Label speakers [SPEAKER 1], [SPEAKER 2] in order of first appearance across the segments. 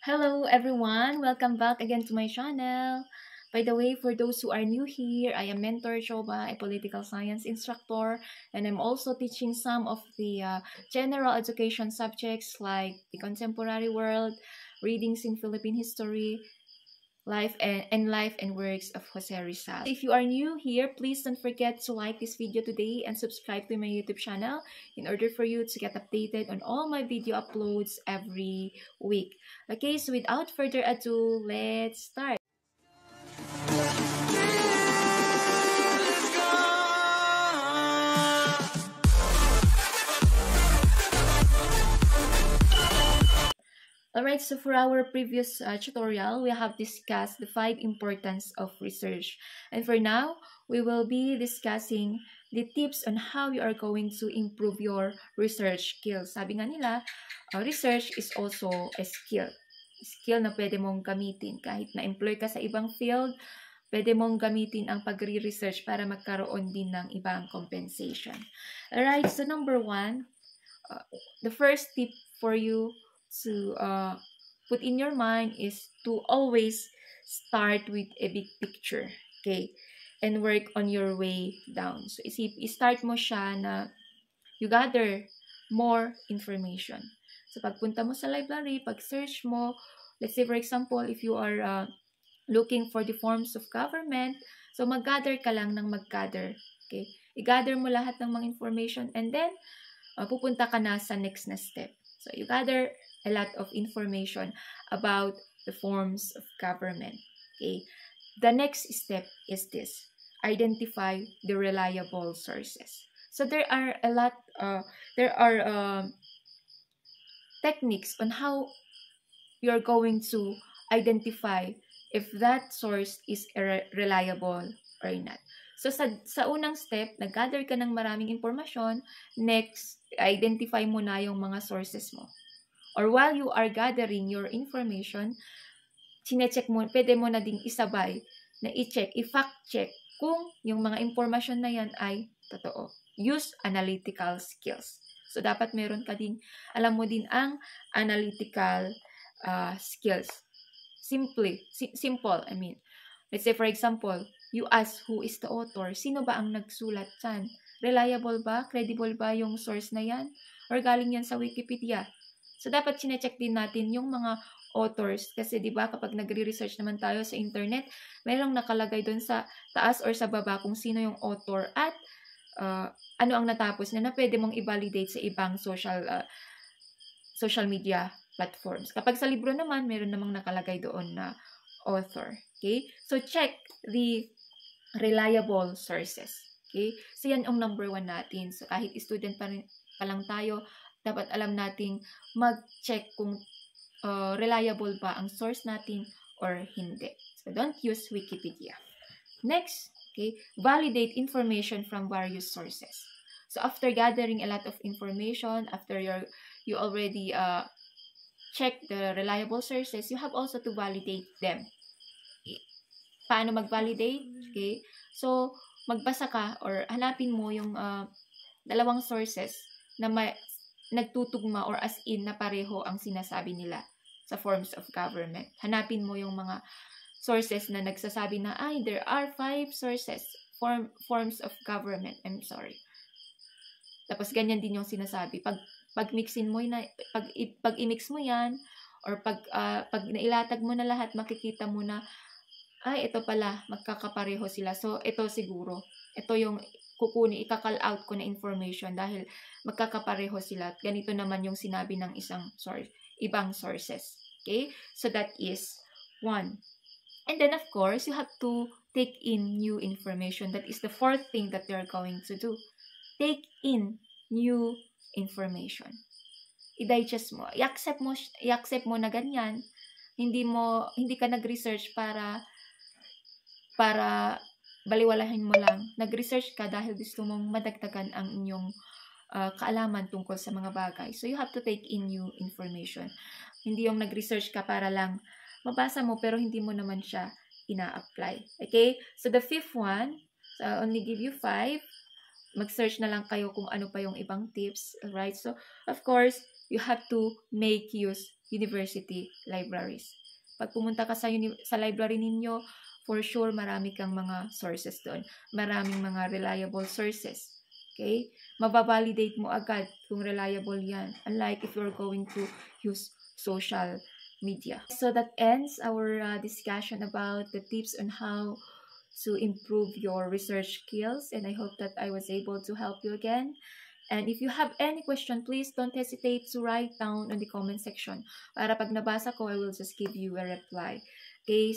[SPEAKER 1] Hello everyone! Welcome back again to my channel. By the way, for those who are new here, I am Mentor Choba, a political science instructor, and I'm also teaching some of the general education subjects like the contemporary world, readings in Philippine history, life and works of Jose Rizal. If you are new here, please don't forget to like this video today and subscribe to my YouTube channel in order for you to get updated on all my video uploads every week. Okay, so without further ado, let's start. Alright, so for our previous tutorial, we have discussed the 5 importance of research. And for now, we will be discussing the tips on how you are going to improve your research skills. Sabi nga nila, research is also a skill. Skill na pwede mong gamitin. Kahit na-employ ka sa ibang field, pwede mong gamitin ang pagre-research para magkaroon din ng ibang compensation. Alright, so number 1, the first tip for you to put in your mind is to always start with a big picture, okay? And work on your way down. So, start mo siya na you gather more information. So, pagpunta mo sa library, pag-search mo, let's say for example, if you are looking for the forms of government, so mag-gather ka lang ng mag-gather, okay? I-gather mo lahat ng mga information and then, pupunta ka na sa next na step. So, you gather a lot of information about the forms of government. Okay. The next step is this: identify the reliable sources. So there are a lot. Techniques on how you're going to identify if that source is reliable or not. So sa unang step, nag-gather ka ng maraming impormasyon. Next, identify mo na yung mga sources mo. Or while you are gathering your information, sinecheck mo, pwede mo na ding isabay na i-check, i-fact check kung yung mga information na yan ay totoo. Use analytical skills. So, dapat meron ka din, alam mo din ang analytical skills. Simple, I mean. Let's say, for example, you ask who is the author. Sino ba ang nagsulat dyan? Reliable ba? Credible ba yung source na yan? Or galing yan sa Wikipedia? So, dapat sinecheck din natin yung mga authors. Kasi, di ba, kapag nagre-research naman tayo sa internet, mayroong nakalagay doon sa taas or sa baba kung sino yung author at ano ang natapos na pwede mong i-validate sa ibang social media platforms. Kapag sa libro naman, meron namang nakalagay doon na author. Okay? So, check the reliable sources. Okay? So, yan ang number 1 natin. So, kahit student pa lang tayo, dapat alam nating mag-check kung reliable ba ang source natin or hindi. So, don't use Wikipedia. Next, okay, validate information from various sources. So, after gathering a lot of information, after you already check the reliable sources, you have also to validate them. Okay. Paano mag-validate? Okay. So, magbasa ka or hanapin mo yung dalawang sources na nagtutugma or as in na pareho ang sinasabi nila sa forms of government. Hanapin mo yung mga sources na nagsasabi na, there are 5 sources, forms of government. I'm sorry. Tapos ganyan din yung sinasabi. Pag mixin mo na, pag i-mix mo yan, or pag nailatag mo na lahat, makikita mo na, ito pala, magkakapareho sila. So, ito siguro. Ito yung i-call out ko na information dahil magkakapareho sila. Ganito naman yung sinabi ng ibang sources. Okay? So, that is 1. And then, of course, you have to take in new information. That is the 4th thing that you're going to do. Take in new information. I-digest mo. I-accept mo na ganyan. Hindi ka nag-research para baliwalahin mo lang. Nag-research ka dahil gusto mong madagdagan ang inyong kaalaman tungkol sa mga bagay. So, you have to take in new information. Hindi yung nag-research ka para lang mabasa mo pero hindi mo naman siya ina-apply. Okay? So, the 5th one, so I only give you 5. Mag-search na lang kayo kung ano pa yung ibang tips. Alright? So, of course, you have to make use university libraries. Pag pumunta ka sa library ninyo, for sure marami kang mga sources doon. Maraming mga reliable sources. Okay? Mababalidate mo agad kung reliable yan. Unlike if you're going to use social media. So that ends our discussion about the tips on how to improve your research skills, and I hope that I was able to help you again. And if you have any question, please don't hesitate to write down in the comment section. Para pag nabasa ko, I will just give you a reply. Okay,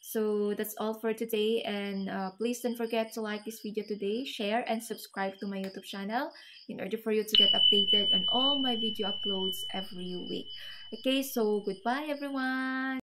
[SPEAKER 1] so that's all for today, and please don't forget to like this video today, share, and subscribe to my YouTube channel in order for you to get updated on all my video uploads every week. Okay, so goodbye everyone!